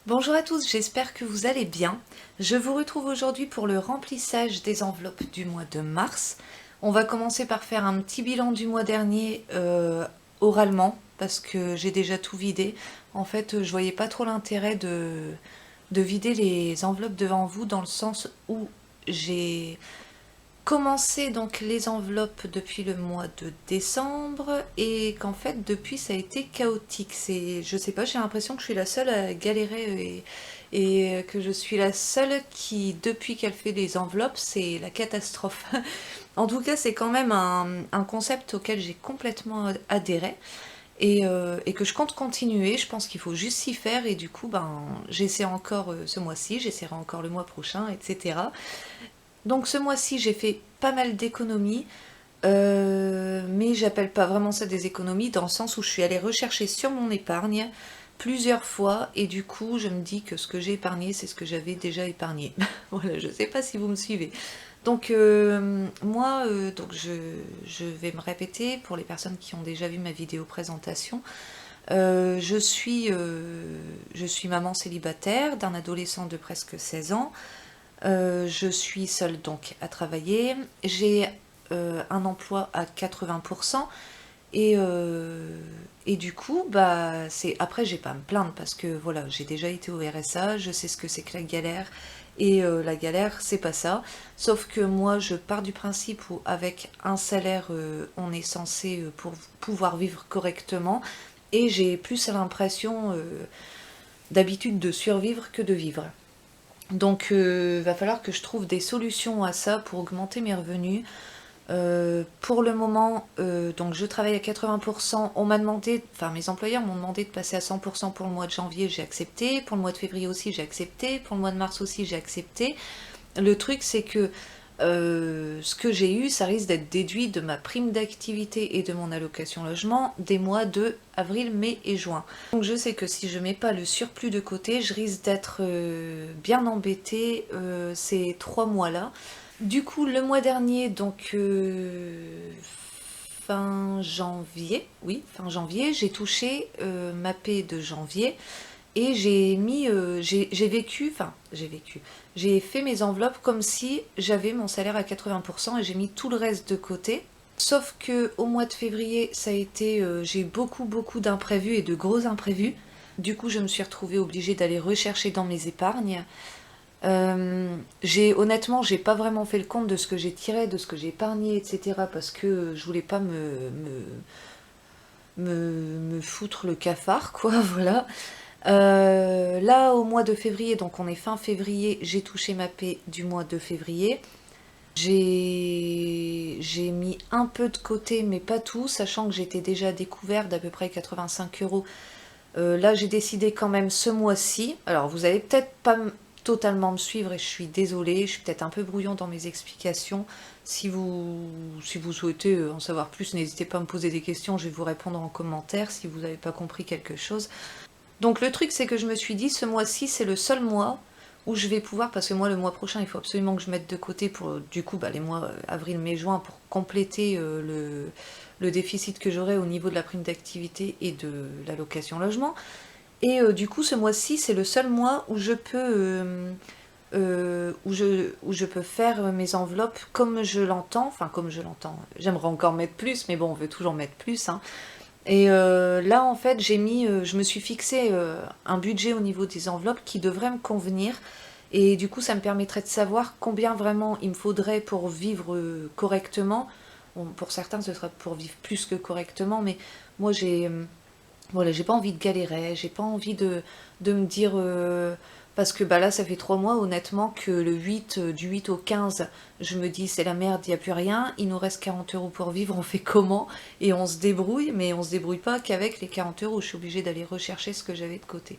Bonjour à tous, j'espère que vous allez bien. Je vous retrouve aujourd'hui pour le remplissage des enveloppes du mois de mars. On va commencer par faire un petit bilan du mois dernier oralement, parce que j'ai déjà tout vidé. En fait, je voyais pas trop l'intérêt de vider les enveloppes devant vous, dans le sens où j'ai commencé donc les enveloppes depuis le mois de décembre et qu'en fait depuis ça a été chaotique. Je sais pas, j'ai l'impression que je suis la seule à galérer et que je suis la seule qui, depuis qu'elle fait les enveloppes, c'est la catastrophe. En tout cas, c'est quand même un concept auquel j'ai complètement adhéré et que je compte continuer. Je pense qu'il faut juste s'y faire et du coup, j'essaie encore ce mois-ci, j'essaierai encore le mois prochain, etc. Donc ce mois-ci, j'ai fait pas mal d'économies, mais j'appelle pas vraiment ça des économies dans le sens où je suis allée rechercher sur mon épargne plusieurs fois et du coup je me dis que ce que j'ai épargné c'est ce que j'avais déjà épargné. Voilà, je sais pas si vous me suivez. Donc moi, je vais me répéter pour les personnes qui ont déjà vu ma vidéo présentation. Je suis maman célibataire d'un adolescent de presque 16 ans. Je suis seule donc à travailler. J'ai un emploi à 80% et du coup, après, j'ai pas à me plaindre parce que voilà, j'ai déjà été au RSA, je sais ce que c'est que la galère. Et la galère, c'est pas ça. Sauf que moi, je pars du principe où, avec un salaire, on est censé pour pouvoir vivre correctement. Et j'ai plus l'impression d'habitude de survivre que de vivre. Donc, va falloir que je trouve des solutions à ça pour augmenter mes revenus. Pour le moment, donc je travaille à 80%. On m'a demandé, enfin mes employeurs m'ont demandé de passer à 100% pour le mois de janvier, j'ai accepté. Pour le mois de février aussi, j'ai accepté. Pour le mois de mars aussi, j'ai accepté. Le truc, c'est que ce que j'ai eu, ça risque d'être déduit de ma prime d'activité et de mon allocation logement des mois de avril, mai et juin. Donc je sais que si je mets pas le surplus de côté, je risque d'être bien embêtée ces 3 mois-là. Du coup, le mois dernier, donc fin janvier, oui, fin janvier, j'ai touché ma paie de janvier. Et j'ai fait mes enveloppes comme si j'avais mon salaire à 80% et j'ai mis tout le reste de côté. Sauf que au mois de février, j'ai eu beaucoup d'imprévus et de gros imprévus. Du coup, je me suis retrouvée obligée d'aller rechercher dans mes épargnes. Honnêtement, j'ai pas vraiment fait le compte de ce que j'ai tiré, de ce que j'ai épargné, etc. Parce que je voulais pas me foutre le cafard, quoi, voilà. Là, au mois de février, donc on est fin février, j'ai touché ma paie du mois de février. J'ai mis un peu de côté, mais pas tout, sachant que j'étais déjà à découvert d'à peu près 85 euros. Là, j'ai décidé quand même ce mois-ci. Alors, vous allez peut-être pas totalement me suivre et je suis désolée, je suis peut-être un peu brouillon dans mes explications. Si vous souhaitez en savoir plus, n'hésitez pas à me poser des questions, je vais vous répondre en commentaire si vous n'avez pas compris quelque chose. Donc le truc, c'est que je me suis dit, ce mois-ci, c'est le seul mois où je vais pouvoir, parce que moi, le mois prochain, il faut absolument que je mette de côté pour, du coup, les mois avril, mai, juin, pour compléter le déficit que j'aurai au niveau de la prime d'activité et de l'allocation logement. Et du coup, ce mois-ci, c'est le seul mois où je peux... où je peux faire mes enveloppes comme je l'entends, enfin comme je l'entends, j'aimerais encore mettre plus, mais bon, on veut toujours mettre plus, hein. Et là, en fait, je me suis fixé un budget au niveau des enveloppes qui devrait me convenir. Et du coup, ça me permettrait de savoir combien vraiment il me faudrait pour vivre correctement. Bon, pour certains, ce sera pour vivre plus que correctement, mais moi, voilà, j'ai pas envie de galérer, j'ai pas envie de me dire... parce que là, ça fait 3 mois, honnêtement, que du 8 au 15, je me dis, c'est la merde, il n'y a plus rien, il nous reste 40 euros pour vivre, on fait comment? Et on se débrouille, mais on se débrouille pas qu'avec les 40 euros, je suis obligée d'aller rechercher ce que j'avais de côté.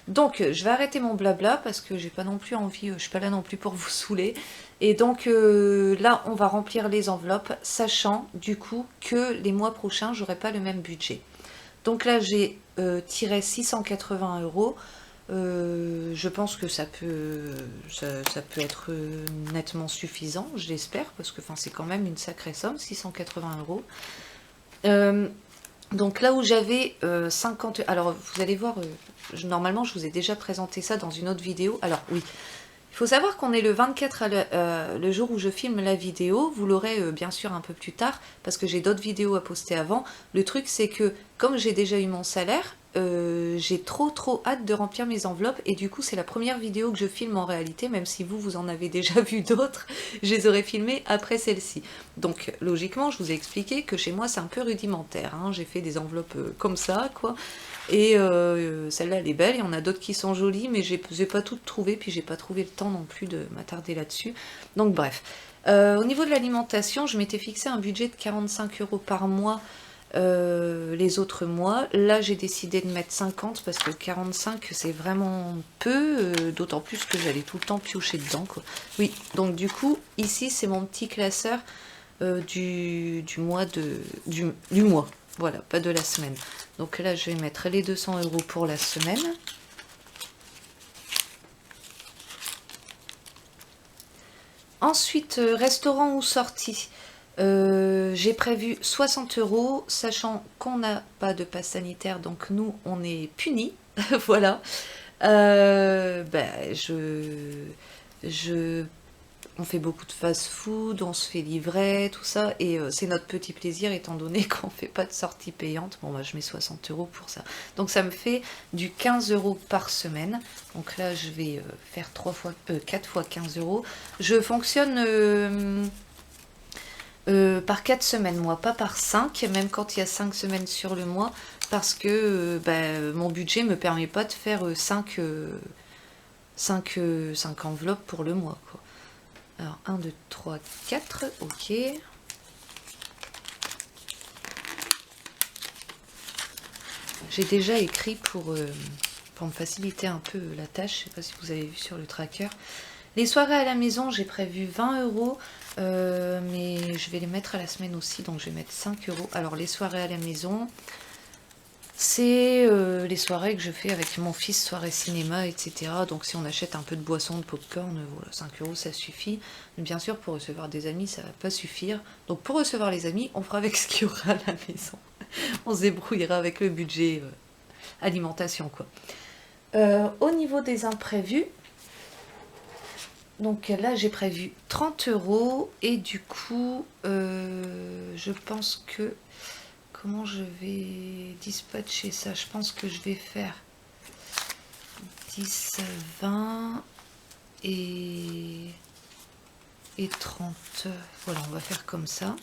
Donc, je vais arrêter mon blabla, parce que j'ai pas non plus envie, je suis pas là non plus pour vous saouler. Et donc, là, on va remplir les enveloppes, sachant, du coup, que les mois prochains, j'aurai pas le même budget. Donc là, j'ai tiré 680 euros. Je pense que ça peut être nettement suffisant, je l'espère, parce que c'est quand même une sacrée somme, 680 euros. Donc là où j'avais 50... Alors vous allez voir, normalement je vous ai déjà présenté ça dans une autre vidéo. Alors oui, il faut savoir qu'on est le 24, le jour où je filme la vidéo. Vous l'aurez bien sûr un peu plus tard, parce que j'ai d'autres vidéos à poster avant. Le truc c'est que, comme j'ai déjà eu mon salaire, j'ai trop hâte de remplir mes enveloppes. Et du coup c'est la première vidéo que je filme en réalité, même si vous en avez déjà vu d'autres. Je les aurais filmées après celle-ci. Donc logiquement je vous ai expliqué que chez moi c'est un peu rudimentaire, hein. J'ai fait des enveloppes comme ça quoi. Et celle-là, elle est belle. Il y en a d'autres qui sont jolies, mais j'ai pas toutes trouvées, puis j'ai pas trouvé le temps non plus de m'attarder là-dessus. Donc bref. Au niveau de l'alimentation, je m'étais fixé un budget de 45 € par mois les autres mois. Là, j'ai décidé de mettre 50 parce que 45, c'est vraiment peu, d'autant plus que j'allais tout le temps piocher dedans, quoi. Oui, donc du coup, ici, c'est mon petit classeur du mois. Du mois. Voilà, pas de la semaine. Donc là, je vais mettre les 200 € pour la semaine. Ensuite, restaurant ou sortie. J'ai prévu 60 €, sachant qu'on n'a pas de passe sanitaire, donc nous, on est punis. Voilà. On fait beaucoup de fast-food, on se fait livrer, tout ça, et c'est notre petit plaisir étant donné qu'on ne fait pas de sortie payante. Bon, bah, je mets 60 € pour ça. Donc ça me fait du 15 € par semaine. Donc là, je vais faire 4 fois 15 €. Je fonctionne par 4 semaines, moi, pas par 5, même quand il y a 5 semaines sur le mois, parce que mon budget me permet pas de faire 5 enveloppes pour le mois, quoi. Alors, 1, 2, 3, 4, ok. J'ai déjà écrit pour me faciliter un peu la tâche, je ne sais pas si vous avez vu sur le tracker. Les soirées à la maison, j'ai prévu 20 €, mais je vais les mettre à la semaine aussi, donc je vais mettre 5 €. Alors, les soirées à la maison, c'est les soirées que je fais avec mon fils, soirée cinéma, etc. Donc si on achète un peu de boisson, de popcorn, voilà, 5 € ça suffit. Mais bien sûr, pour recevoir des amis, ça va pas suffire. Donc pour recevoir les amis, on fera avec ce qu'il y aura à la maison. On se débrouillera avec le budget alimentation, quoi. Au niveau des imprévus, donc là j'ai prévu 30 € et du coup, je pense que... Comment je vais dispatcher ça? Je pense que je vais faire 10, 20 et 30. Voilà, on va faire comme ça.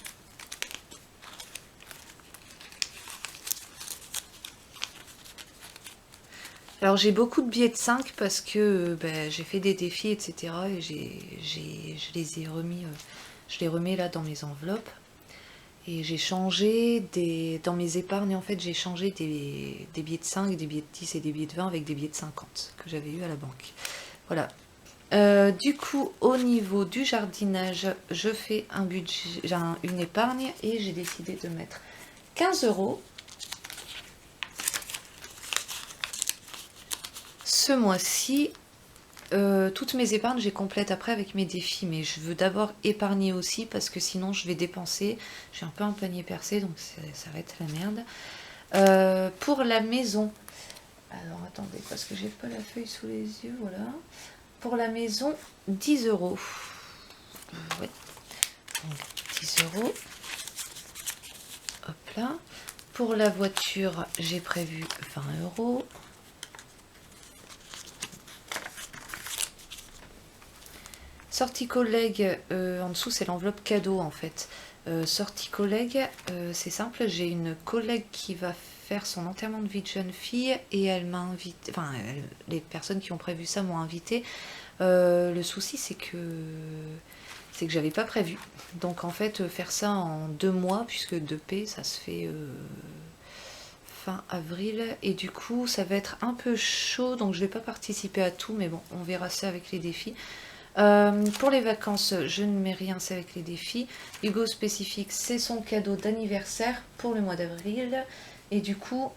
Alors j'ai beaucoup de billets de 5 parce que j'ai fait des défis, etc. Et je les ai remis, je les remets là dans mes enveloppes. Et j'ai changé dans mes épargnes, en fait, j'ai changé des billets de 5, des billets de 10 et des billets de 20 avec des billets de 50 que j'avais eu à la banque. Voilà. Du coup, au niveau du jardinage, je fais un budget, une épargne et j'ai décidé de mettre 15 € ce mois-ci. Toutes mes épargnes, j'ai complète après avec mes défis, mais je veux d'abord épargner aussi parce que sinon je vais dépenser. J'ai un peu un panier percé, donc ça va être la merde. Pour la maison, alors attendez, parce que j'ai pas la feuille sous les yeux, voilà. Pour la maison, 10 €. Ouais. Donc 10 €. Hop là. Pour la voiture, j'ai prévu 20 €. Sortie collègue, en dessous c'est l'enveloppe cadeau en fait. Sortie collègue, c'est simple, j'ai une collègue qui va faire son enterrement de vie de jeune fille et elle m'a invité, enfin les personnes qui ont prévu ça m'ont invité. Le souci c'est que j'avais pas prévu. Donc en fait faire ça en 2 mois, puisque 2P ça se fait fin avril, et du coup ça va être un peu chaud, donc je vais pas participer à tout, mais bon on verra ça avec les défis. Pour les vacances, je ne mets rien, c'est avec les défis. Hugo spécifique, c'est son cadeau d'anniversaire pour le mois d'avril. Et du coup,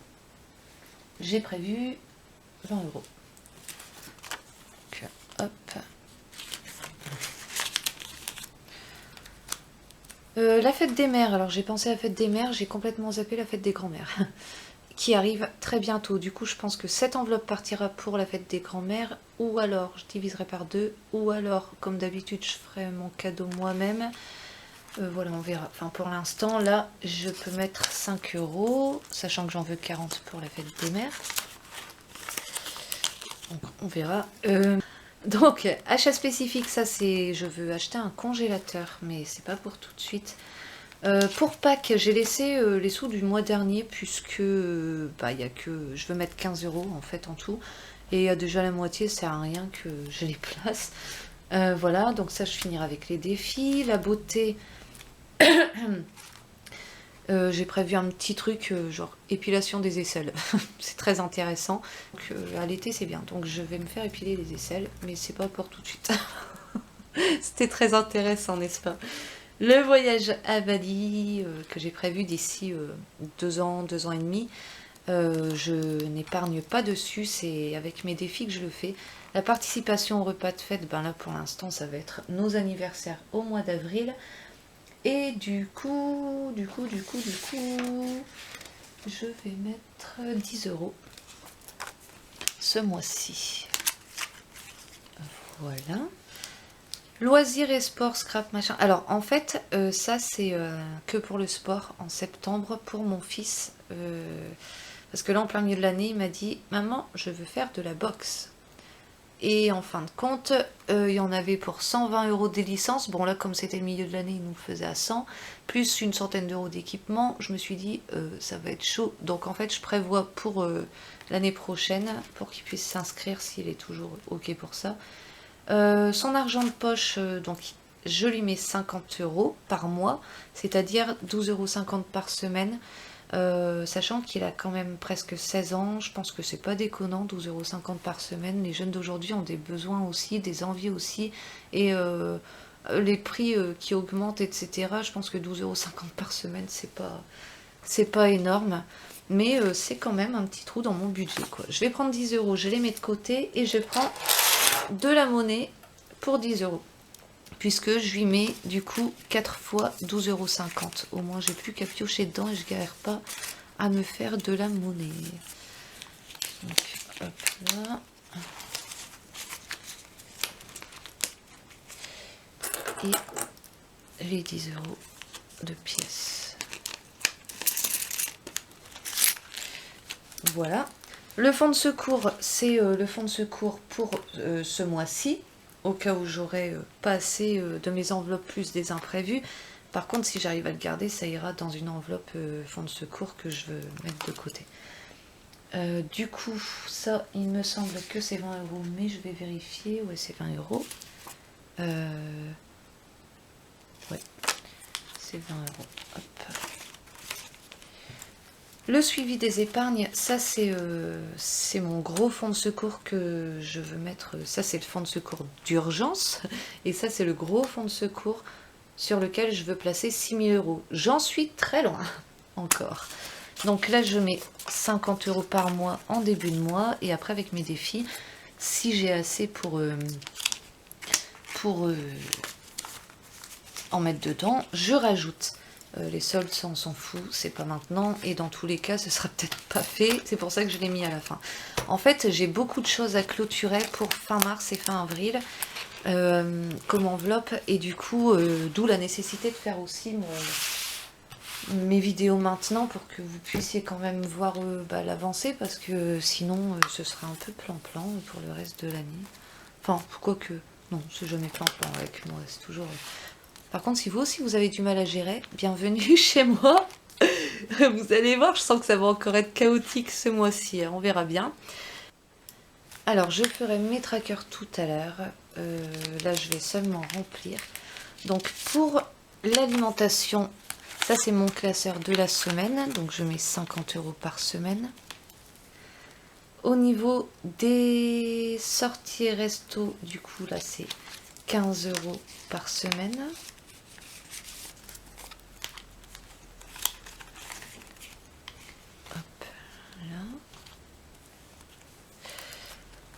j'ai prévu 20 €. Donc, hop. La fête des mères, alors j'ai pensé à la fête des mères, j'ai complètement zappé la fête des grands-mères, qui arrive très bientôt. Du coup, je pense que cette enveloppe partira pour la fête des grands-mères, ou alors je diviserai par deux, ou alors, comme d'habitude, je ferai mon cadeau moi-même. Voilà, on verra. Enfin, pour l'instant, là, je peux mettre 5 €, sachant que j'en veux 40 pour la fête des mères. Donc, on verra. Donc, achat spécifique, ça c'est... Je veux acheter un congélateur, mais c'est pas pour tout de suite. Pour Pâques, j'ai laissé les sous du mois dernier, puisque bah, y a que... je veux mettre 15 € en fait en tout. Et il y a déjà la moitié, ça sert à rien que je les place. Voilà, donc ça je finirai avec les défis. La beauté... j'ai prévu un petit truc genre épilation des aisselles. C'est très intéressant. Donc, à l'été c'est bien. Donc je vais me faire épiler les aisselles, mais c'est pas pour tout de suite. C'était très intéressant, n'est-ce pas? Le voyage à Bali que j'ai prévu d'ici 2 ans et demi. Je n'épargne pas dessus, c'est avec mes défis que je le fais. La participation au repas de fête, ben là pour l'instant ça va être nos anniversaires au mois d'avril. Et du coup, je vais mettre 10 € ce mois-ci. Voilà. Loisirs et sport, scrap, machin. Alors en fait, ça c'est que pour le sport en septembre pour mon fils. Parce que là en plein milieu de l'année, il m'a dit « Maman, je veux faire de la boxe ». Et en fin de compte, il y en avait pour 120 € des licences. Bon là, comme c'était le milieu de l'année, il nous le faisait à 100. Plus une centaine d'euros d'équipement. Je me suis dit, ça va être chaud. Donc en fait, je prévois pour l'année prochaine, pour qu'il puisse s'inscrire s'il est toujours OK pour ça. Son argent de poche, donc je lui mets 50 € par mois, c'est-à-dire 12,50 € par semaine. Sachant qu'il a quand même presque 16 ans, je pense que c'est pas déconnant, 12,50 € par semaine. Les jeunes d'aujourd'hui ont des besoins aussi, des envies aussi, et les prix qui augmentent, etc. Je pense que 12,50 € par semaine, c'est pas énorme, mais c'est quand même un petit trou dans mon budget, quoi. Je vais prendre 10 €, je les mets de côté, et je prends de la monnaie pour 10 €. Puisque je lui mets du coup 4 fois 12,50 €. Au moins j'ai plus qu'à piocher dedans et je galère pas à me faire de la monnaie. Donc hop là. Et les 10 € de pièces. Voilà. Le fonds de secours, c'est le fonds de secours pour ce mois-ci, au cas où j'aurai pas assez de mes enveloppes plus des imprévus. Par contre, si j'arrive à le garder, ça ira dans une enveloppe fonds de secours que je veux mettre de côté. Du coup, ça, il me semble que c'est 20 €, mais je vais vérifier. Ouais, c'est 20 €. Ouais, c'est 20 €. Hop. Le suivi des épargnes, ça c'est mon gros fonds de secours que je veux mettre. Ça c'est le fonds de secours d'urgence. Et ça c'est le gros fonds de secours sur lequel je veux placer 6 000 €. J'en suis très loin encore. Donc là je mets 50 € par mois en début de mois. Et après avec mes défis, si j'ai assez pour en mettre dedans, je rajoute. Les soldes, ça on s'en fout, c'est pas maintenant, et dans tous les cas ce sera peut-être pas fait, c'est pour ça que je l'ai mis à la fin. En fait j'ai beaucoup de choses à clôturer pour fin mars et fin avril comme enveloppe, et du coup d'où la nécessité de faire aussi mes vidéos maintenant pour que vous puissiez quand même voir l'avancée, parce que sinon ce sera un peu plan-plan pour le reste de l'année. Enfin, quoique, non, c'est jamais plan-plan avec moi, c'est toujours... Par contre, si vous aussi vous avez du mal à gérer, bienvenue chez moi. Vous allez voir, je sens que ça va encore être chaotique ce mois-ci, on verra bien. Alors, je ferai mes trackers tout à l'heure. Là, je vais seulement remplir. Donc, pour l'alimentation, ça c'est mon classeur de la semaine. Donc, je mets 50 € par semaine. Au niveau des sorties resto, du coup, là, c'est 15 € par semaine.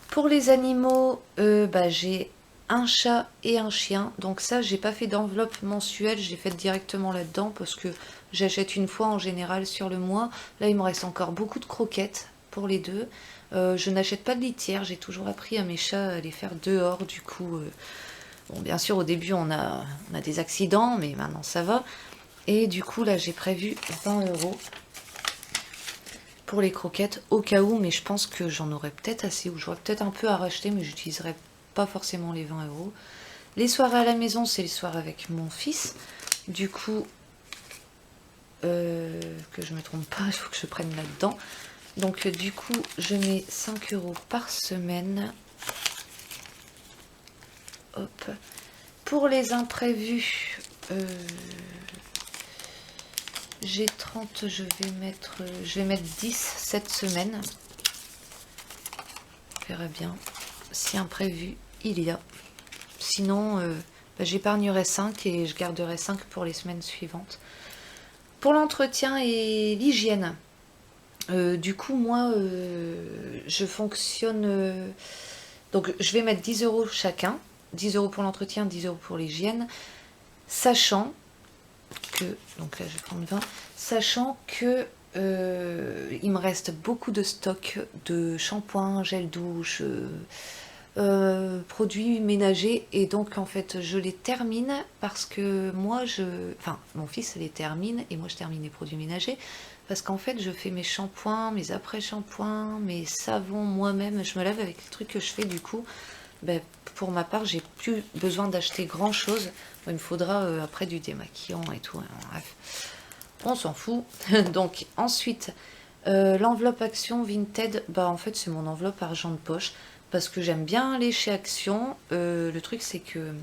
Pour les animaux, j'ai un chat et un chien. Donc ça, j'ai pas fait d'enveloppe mensuelle, j'ai fait directement là-dedans parce que j'achète une fois en général sur le mois. Là, il me reste encore beaucoup de croquettes pour les deux. Je n'achète pas de litière, j'ai toujours appris à mes chats à les faire dehors. Du coup, bon, bien sûr, au début, on a des accidents, mais maintenant ça va. Et du coup, là, j'ai prévu 20 € pour les croquettes au cas où, mais je pense que j'en aurais peut-être assez, ou j'aurais peut-être un peu à racheter, mais j'utiliserai pas forcément les 20 €. Les soirées à la maison, c'est les soirs avec mon fils. Du coup, que je me trompe pas, il faut que je prenne là-dedans. Donc du coup, je mets 5 € par semaine. Hop. Pour les imprévus, j'ai 30, je vais mettre 10 cette semaine. On verra bien si imprévu il y a. Sinon, j'épargnerai 5 et je garderai 5 pour les semaines suivantes. Pour l'entretien et l'hygiène, du coup, moi, je fonctionne... donc, je vais mettre 10 € chacun. 10 € pour l'entretien, 10 € pour l'hygiène. Sachant que... Donc là, je vais prendre 20. Sachant que... il me reste beaucoup de stock de shampoing, gel douche... produits ménagers, et donc en fait je les termine parce que moi enfin mon fils les termine et moi je termine les produits ménagers parce qu'en fait je fais mes shampoings, mes après-shampoings, mes savons moi-même, je me lave avec les trucs que je fais. Du coup pour ma part j'ai plus besoin d'acheter grand chose. Il me faudra après du démaquillant et tout, bref, on s'en fout. Donc ensuite l'enveloppe Action Vinted, en fait c'est mon enveloppe argent de poche parce que j'aime bien aller chez Action. Le truc c'est que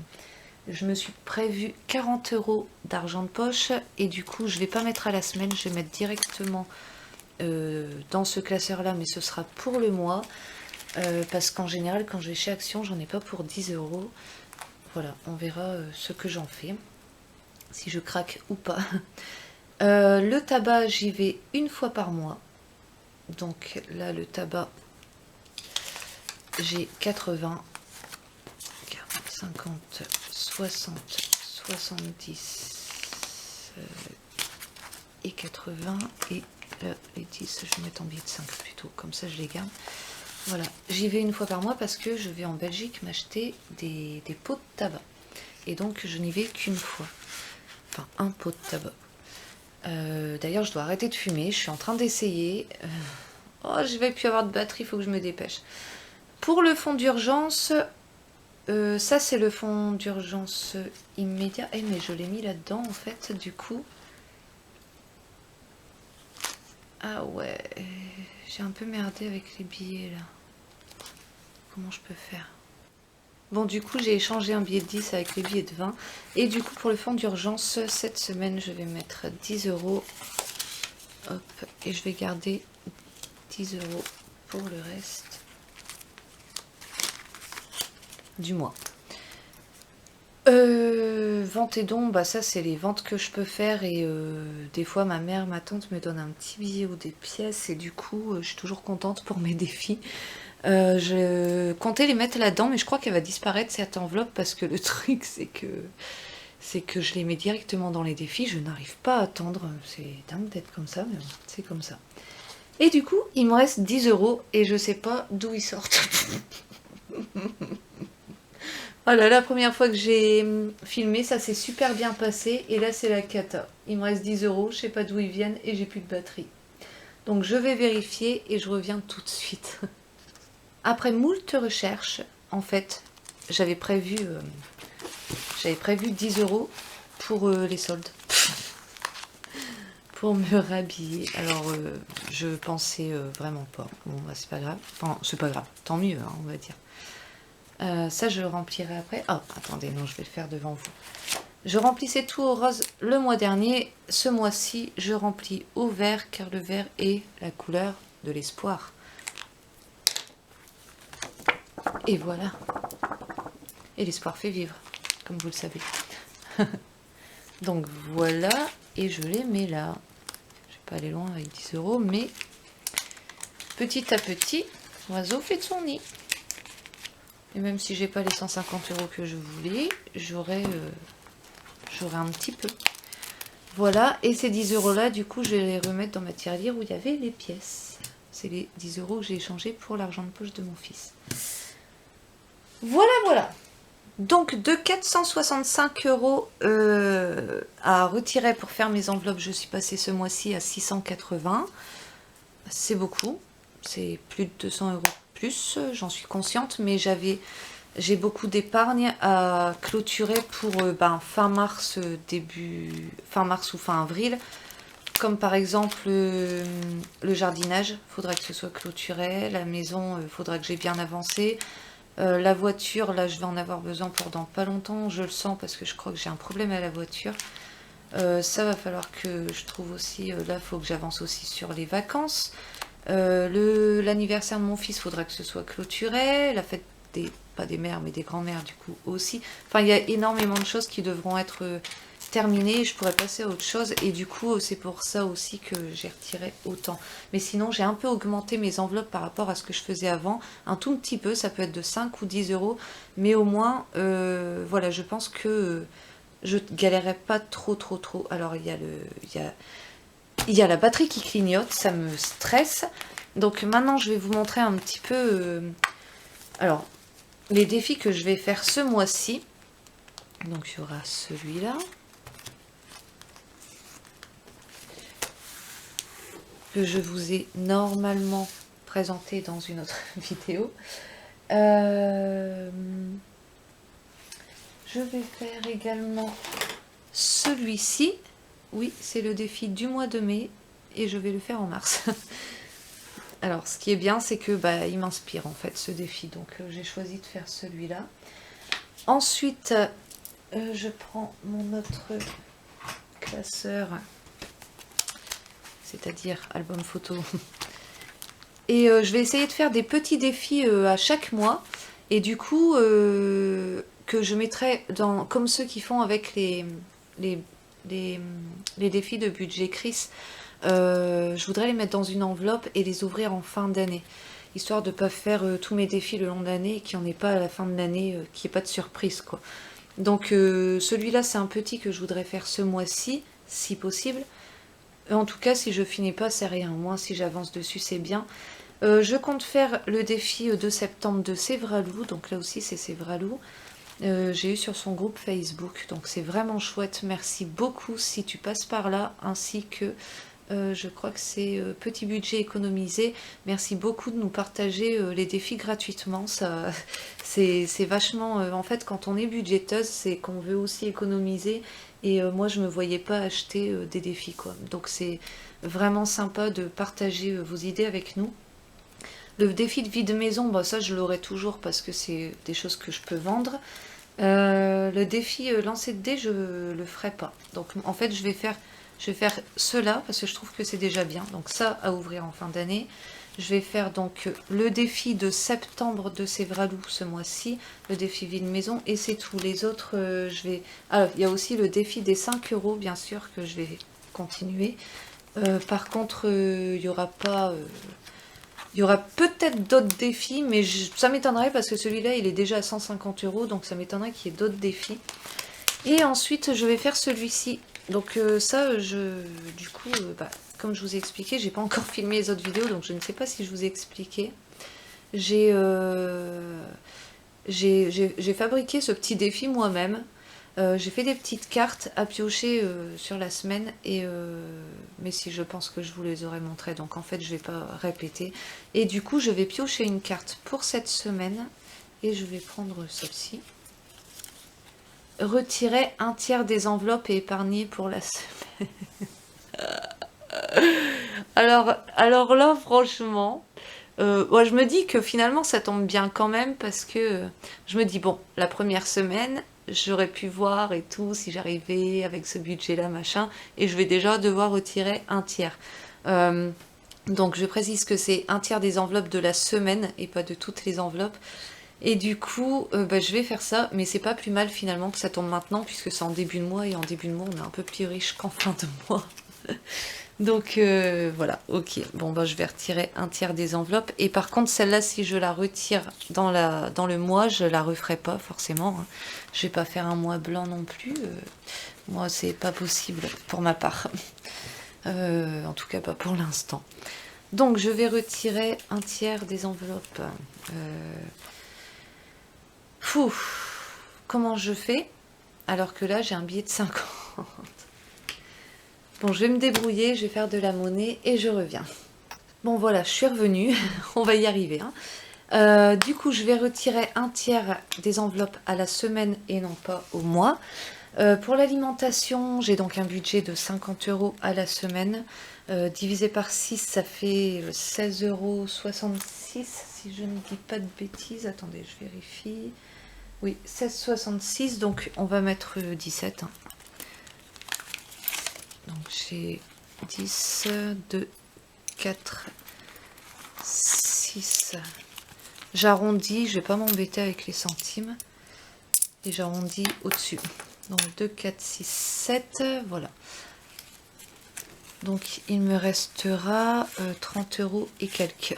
je me suis prévu 40 € d'argent de poche et du coup je vais pas mettre à la semaine, je vais mettre directement dans ce classeur là, mais ce sera pour le mois parce qu'en général quand je vais chez Action j'en ai pas pour 10 €. Voilà, on verra ce que j'en fais, si je craque ou pas. Le tabac, j'y vais une fois par mois. Donc là le tabac, j'ai 80, 40, 50, 60, 70 et 80. Et là, les 10, je vais mettre en billet de 5 plutôt, comme ça je les garde. Voilà, j'y vais une fois par mois parce que je vais en Belgique m'acheter des pots de tabac. Et donc je n'y vais qu'une fois. Enfin, un pot de tabac. D'ailleurs, je dois arrêter de fumer, je suis en train d'essayer. Oh, je vais plus avoir de batterie, il faut que je me dépêche. Pour le fonds d'urgence, ça c'est le fonds d'urgence immédiat. Mais je l'ai mis là-dedans en fait, du coup. Ah ouais, j'ai un peu merdé avec les billets là. Comment je peux faire? Bon, du coup, j'ai échangé un billet de 10 avec les billets de 20. Et du coup, pour le fonds d'urgence, cette semaine, je vais mettre 10 €. Hop, et je vais garder 10 € pour le reste du mois. Vente et dons, ça c'est les ventes que je peux faire, et des fois ma mère, ma tante me donne un petit billet ou des pièces et du coup je suis toujours contente pour mes défis. Je comptais les mettre là-dedans, mais je crois qu'elle va disparaître cette enveloppe parce que le truc c'est que je les mets directement dans les défis, je n'arrive pas à attendre, c'est dingue d'être comme ça, mais bon, c'est comme ça. Et du coup il me reste 10 € et je sais pas d'où ils sortent. Oh là, la première fois que j'ai filmé, ça s'est super bien passé. Et là, c'est la cata. Il me reste 10 €, je sais pas d'où ils viennent et j'ai plus de batterie. Donc je vais vérifier et je reviens tout de suite. Après moult recherches, en fait, j'avais prévu 10 € pour les soldes. Pour me rhabiller. Alors, je pensais vraiment pas. Bon, c'est pas grave. Enfin, c'est pas grave. Tant mieux, hein, on va dire. Ça je remplirai après. Oh, attendez, non, je vais le faire devant vous. Je remplissais tout au rose le mois dernier. Ce mois-ci, je remplis au vert, car le vert est la couleur de l'espoir. Et voilà. Et l'espoir fait vivre, comme vous le savez. Donc voilà, et je les mets là. Je vais pas aller loin avec 10 €, mais petit à petit, l'oiseau fait de son nid. Et même si j'ai pas les 150 € que je voulais, j'aurai un petit peu. Voilà, et ces 10 € là, du coup, je vais les remettre dans ma tirelire où il y avait les pièces. C'est les 10 € que j'ai échangés pour l'argent de poche de mon fils. Voilà, voilà. Donc, de 465 € à retirer pour faire mes enveloppes, je suis passée ce mois-ci à 680. C'est beaucoup. C'est plus de 200 € plus, j'en suis consciente, mais j'ai beaucoup d'épargne à clôturer pour fin mars, fin mars ou fin avril. Comme par exemple le jardinage, il faudra que ce soit clôturé. La maison, il faudra que j'ai bien avancé. La voiture, là, je vais en avoir besoin pour dans pas longtemps. Je le sens parce que je crois que j'ai un problème à la voiture. Ça va falloir que je trouve aussi... là, il faut que j'avance aussi sur les vacances. L'anniversaire de mon fils, il faudra que ce soit clôturé. La fête pas des mères, mais des grands-mères, du coup, aussi. Enfin, il y a énormément de choses qui devront être... terminé, je pourrais passer à autre chose et du coup c'est pour ça aussi que j'ai retiré autant. Mais sinon j'ai un peu augmenté mes enveloppes par rapport à ce que je faisais avant, un tout petit peu, ça peut être de 5 ou 10 €, mais au moins voilà, je pense que je galérerai pas trop. Alors il y a la batterie qui clignote, ça me stresse. Donc maintenant je vais vous montrer un petit peu alors les défis que je vais faire ce mois-ci. Donc il y aura celui-là. Que je vous ai normalement présenté dans une autre vidéo. Je vais faire également celui-ci. Oui, c'est le défi du mois de mai et je vais le faire en mars. Alors, ce qui est bien, c'est que il m'inspire en fait ce défi. Donc, j'ai choisi de faire celui-là. Ensuite, je prends mon autre classeur, c'est-à-dire album photo. Et je vais essayer de faire des petits défis à chaque mois. Et du coup, que je mettrai comme ceux qui font avec les défis de budget Chris. Je voudrais les mettre dans une enveloppe et les ouvrir en fin d'année. Histoire de ne pas faire tous mes défis le long de l'année et qu'il n'y en ait pas à la fin de l'année, qu'il n'y ait pas de surprise, quoi. Donc celui-là, c'est un petit que je voudrais faire ce mois-ci, si possible. En tout cas, si je finis pas, c'est rien. Au moins, si j'avance dessus, c'est bien. Je compte faire le défi de septembre de Sévralou. Donc là aussi, c'est Sévralou. J'ai eu sur son groupe Facebook. Donc c'est vraiment chouette. Merci beaucoup si tu passes par là. Ainsi que, je crois que c'est Petit Budget économisé. Merci beaucoup de nous partager les défis gratuitement. C'est vachement... en fait, quand on est budgéteuse, c'est qu'on veut aussi économiser. Et moi, je ne me voyais pas acheter des défis, quoi. Donc, c'est vraiment sympa de partager vos idées avec nous. Le défi de vide maison, ça, je l'aurai toujours parce que c'est des choses que je peux vendre. Le défi lancer de dés, je le ferai pas. Donc, en fait, je vais faire cela parce que je trouve que c'est déjà bien. Donc, ça, à ouvrir en fin d'année. Je vais faire donc le défi de septembre de Sévralou ce mois-ci, le défi vide maison, et c'est tout. Les autres, je vais... Alors, il y a aussi le défi des 5 € bien sûr, que je vais continuer. Par contre, il y aura pas... il y aura peut-être d'autres défis, mais ça m'étonnerait parce que celui-là, il est déjà à 150 €, donc ça m'étonnerait qu'il y ait d'autres défis. Et ensuite, je vais faire celui-ci. Donc ça, du coup, comme je vous ai expliqué, j'ai pas encore filmé les autres vidéos, donc je ne sais pas si je vous ai expliqué. J'ai fabriqué ce petit défi moi-même. J'ai fait des petites cartes à piocher sur la semaine, mais si je pense que je vous les aurais montrées, donc en fait je vais pas répéter. Et du coup je vais piocher une carte pour cette semaine, et je vais prendre celle-ci. Retirer un tiers des enveloppes et épargner pour la semaine. alors là, franchement, moi, je me dis que finalement, ça tombe bien quand même parce que je me dis, bon, la première semaine, j'aurais pu voir et tout, si j'arrivais avec ce budget-là, machin, et je vais déjà devoir retirer un tiers. Donc, je précise que c'est un tiers des enveloppes de la semaine et pas de toutes les enveloppes. Et du coup, je vais faire ça, mais c'est pas plus mal finalement que ça tombe maintenant, puisque c'est en début de mois, et en début de mois, on est un peu plus riche qu'en fin de mois. Donc voilà, ok. Bon, bah, je vais retirer un tiers des enveloppes. Et par contre, celle-là, si je la retire dans le mois, je la referai pas forcément, hein. Je vais pas faire un mois blanc non plus. Moi, c'est pas possible pour ma part. En tout cas, pas pour l'instant. Donc, je vais retirer un tiers des enveloppes. Fou, comment je fais? Alors que là, j'ai un billet de 50. Bon, je vais me débrouiller, je vais faire de la monnaie et je reviens. Bon, voilà, je suis revenue. On va y arriver, hein. Du coup, je vais retirer un tiers des enveloppes à la semaine et non pas au mois. Pour l'alimentation, j'ai donc un budget de 50 € à la semaine. Divisé par 6, ça fait 16,66 € si je ne dis pas de bêtises. Attendez, je vérifie. Oui, 16,66, donc on va mettre 17. Hein. Donc j'ai 10, 2, 4, 6. J'arrondis, je vais pas m'embêter avec les centimes. Et j'arrondis au-dessus. Donc 2, 4, 6, 7. Voilà. Donc il me restera 30 € et quelques.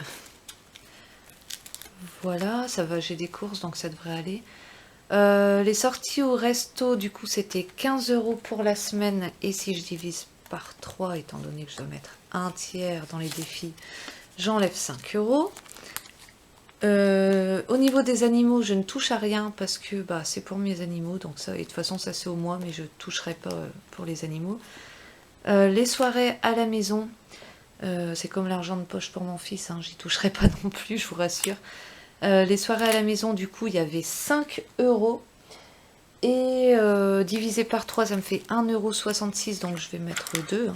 Voilà, ça va, j'ai des courses, donc ça devrait aller. Les sorties au resto, du coup, c'était 15 € pour la semaine. Et si je divise par 3, étant donné que je dois mettre un tiers dans les défis, j'enlève 5 €. Au niveau des animaux, je ne touche à rien parce que bah, c'est pour mes animaux. Donc ça, et de toute façon, ça c'est au mois, mais je ne toucherai pas pour les animaux. Les soirées à la maison, c'est comme l'argent de poche pour mon fils, hein, j'y toucherai pas non plus, je vous rassure. Les soirées à la maison, du coup, il y avait 5 €. Et divisé par 3, ça me fait 1,66 €, donc je vais mettre 2. Hein.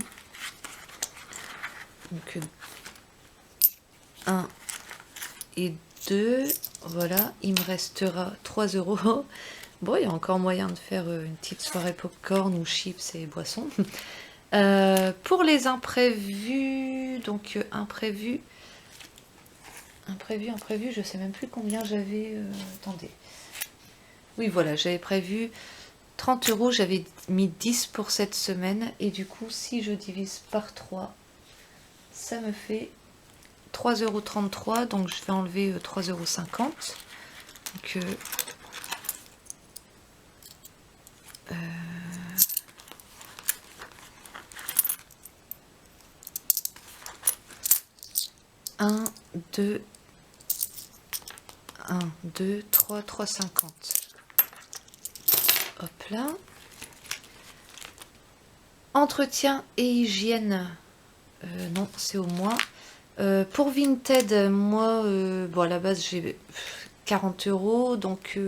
Donc 1 et 2, voilà, il me restera 3 €. Bon, il y a encore moyen de faire une petite soirée popcorn ou chips et boissons. Pour les imprévus, donc imprévu, je sais même plus combien j'avais. Attendez. Oui, voilà, j'avais prévu 30 €, j'avais mis 10 pour cette semaine. Et du coup, si je divise par 3, ça me fait 3,33 €. Donc, je vais enlever 3,50 €. Donc, 1, 2, 1, 2, 3, 3,50 €. Hop là. Entretien et hygiène. Non, c'est au mois. Pour Vinted, moi, bon, à la base, j'ai 40 €. Donc,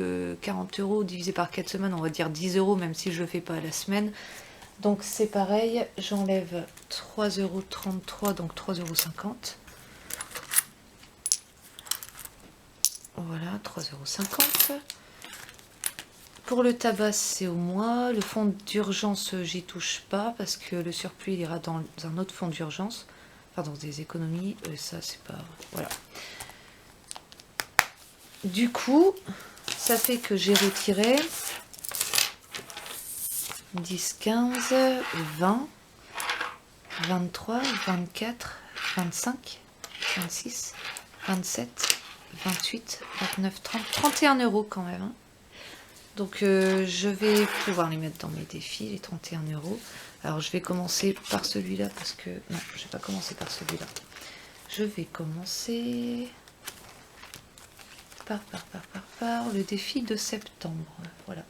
40 € divisé par 4 semaines, on va dire 10 €, même si je ne le fais pas à la semaine. Donc, c'est pareil. J'enlève 3,33 €, donc 3,50 €. Voilà, 3,50 €. Pour le tabac, c'est au mois. Le fonds d'urgence, j'y touche pas parce que le surplus il ira dans un autre fonds d'urgence. Pardon, des économies. Ça, c'est pas... Voilà. Du coup, ça fait que j'ai retiré 10, 15, 20, 23, 24, 25, 26, 27, 28, 29, 30, 31 € quand même. Hein. Donc je vais pouvoir les mettre dans mes défis, les 31 €. Alors je vais commencer par celui-là parce que... Non, je vais pas commencer par celui-là. Je vais commencer par le défi de septembre. Voilà.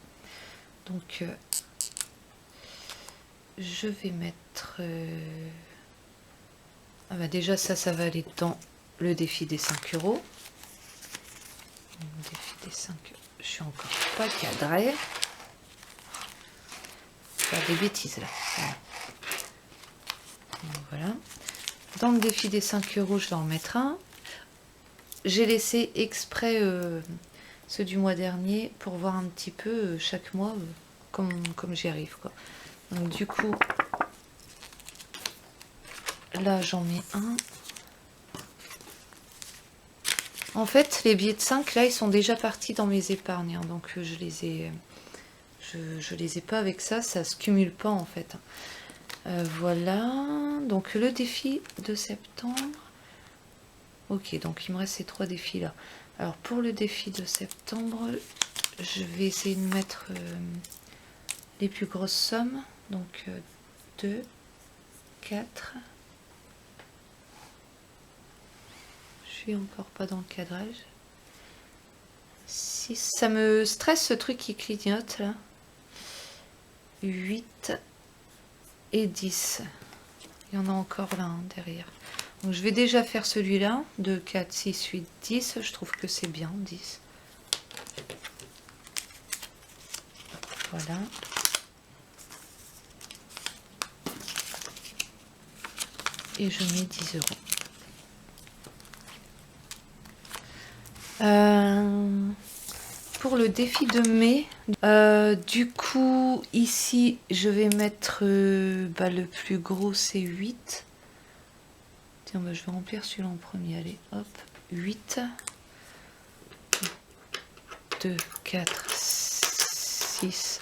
Donc je vais mettre... Ah bah déjà ça va aller dans le défi des 5 €. Le défi des 5 €. Je suis encore pas cadrée. Faire des bêtises là. Voilà. Dans le défi des 5 €, je vais en mettre un. J'ai laissé exprès ceux du mois dernier pour voir un petit peu chaque mois comme j'y arrive, quoi. Donc du coup, là j'en mets un. En fait, les billets de 5, là, ils sont déjà partis dans mes épargnes. Hein, donc, je les ai pas avec ça. Ça se cumule pas, en fait. Voilà, donc le défi de septembre. Ok, donc il me reste ces 3 défis là. Alors pour le défi de septembre, je vais essayer de mettre les plus grosses sommes. Donc 2, 4. Je suis encore pas dans le cadrage. 6. Ça me stresse ce truc qui clignote là. 8 et 10. Il y en a encore là hein, derrière. Donc je vais déjà faire celui-là. 2, 4, 6, 8, 10. Je trouve que c'est bien, 10. Voilà. Et je mets 10 euros. Pour le défi de mai, du coup, ici, je vais mettre le plus gros, c'est 8. Tiens, je vais remplir celui-là en premier. Allez, hop, 8. 2, 4, 6,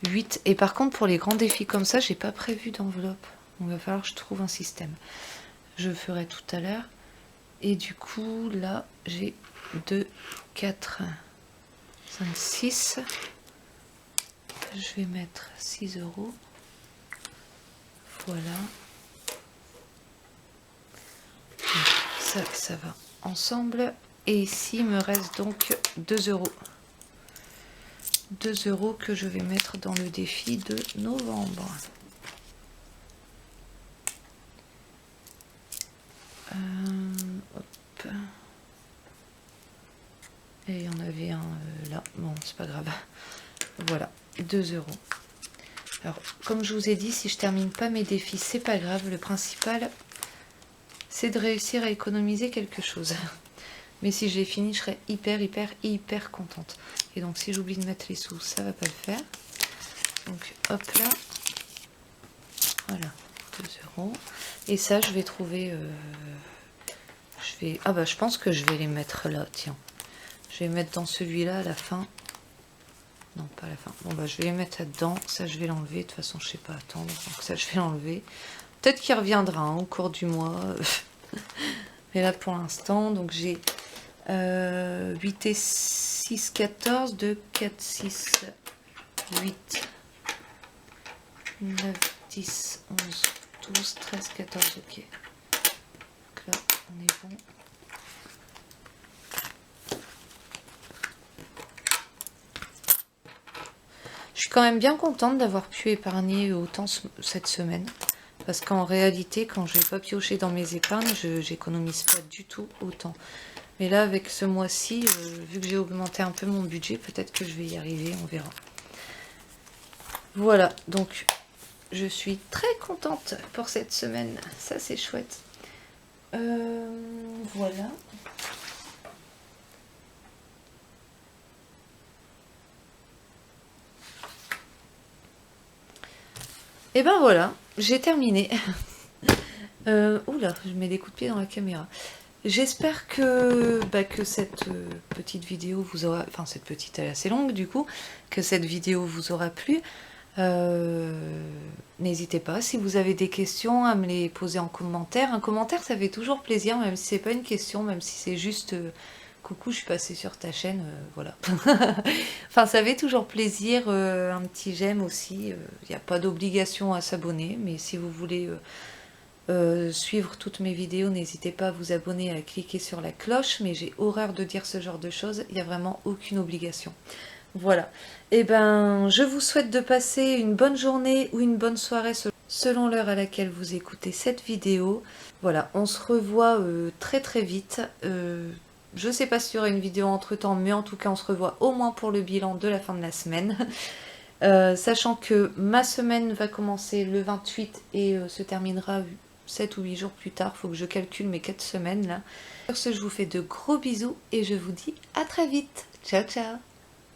8. Et par contre, pour les grands défis comme ça, j'ai pas prévu d'enveloppe. Donc, il va falloir que je trouve un système. Je le ferai tout à l'heure. Et du coup, là, j'ai 2, 4, 5, 6. Je vais mettre 6 euros. Voilà. Ça va ensemble. Et ici, il me reste donc 2 euros. 2 euros que je vais mettre dans le défi de novembre. Hop. Et il y en avait un là. Bon, c'est pas grave. Voilà, 2 euros. Alors, comme je vous ai dit, si je termine pas mes défis, c'est pas grave. Le principal, c'est de réussir à économiser quelque chose. Mais si je les finis, je serai hyper contente. Et donc, si j'oublie de mettre les sous, ça va pas le faire. Donc, hop là. Voilà, 2 euros. Et ça, je vais trouver... je pense que je vais les mettre là, tiens. Je vais mettre dans celui-là à la fin. Non, pas à la fin. Bon, je vais les mettre là-dedans. Ça, je vais l'enlever. De toute façon, je sais pas attendre. Donc ça, je vais l'enlever. Peut-être qu'il reviendra hein, au cours du mois. Mais là, pour l'instant, donc j'ai 8 et 6, 14. 2, 4, 6, 8, 9, 10, 11, 12, 13, 14. Ok. Donc là, on est bon. Je suis quand même bien contente d'avoir pu épargner autant cette semaine. Parce qu'en réalité, quand je n'ai pas pioché dans mes épargnes, j'économise pas du tout autant. Mais là, avec ce mois-ci, vu que j'ai augmenté un peu mon budget, peut-être que je vais y arriver, on verra. Voilà, donc je suis très contente pour cette semaine. Ça, c'est chouette. Voilà. Et ben voilà, j'ai terminé. Oula, je mets des coups de pied dans la caméra. J'espère que cette petite vidéo vous aura... Enfin, cette petite, elle est assez longue du coup. Que cette vidéo vous aura plu. N'hésitez pas, si vous avez des questions, à me les poser en commentaire. Un commentaire, ça fait toujours plaisir, même si c'est pas une question, même si c'est juste... coucou, je suis passée sur ta chaîne, voilà. Enfin, ça fait toujours plaisir, un petit j'aime aussi. Il n'y a pas d'obligation à s'abonner, mais si vous voulez suivre toutes mes vidéos, n'hésitez pas à vous abonner, à cliquer sur la cloche, mais j'ai horreur de dire ce genre de choses, il n'y a vraiment aucune obligation. Voilà. Et ben, je vous souhaite de passer une bonne journée ou une bonne soirée selon l'heure à laquelle vous écoutez cette vidéo. Voilà, on se revoit très vite. Je sais pas s'il y aura une vidéo entre temps, mais en tout cas on se revoit au moins pour le bilan de la fin de la semaine. Sachant que ma semaine va commencer le 28 et se terminera 7 ou 8 jours plus tard. Il faut que je calcule mes 4 semaines là. Sur ce, je vous fais de gros bisous et je vous dis à très vite. Ciao ciao.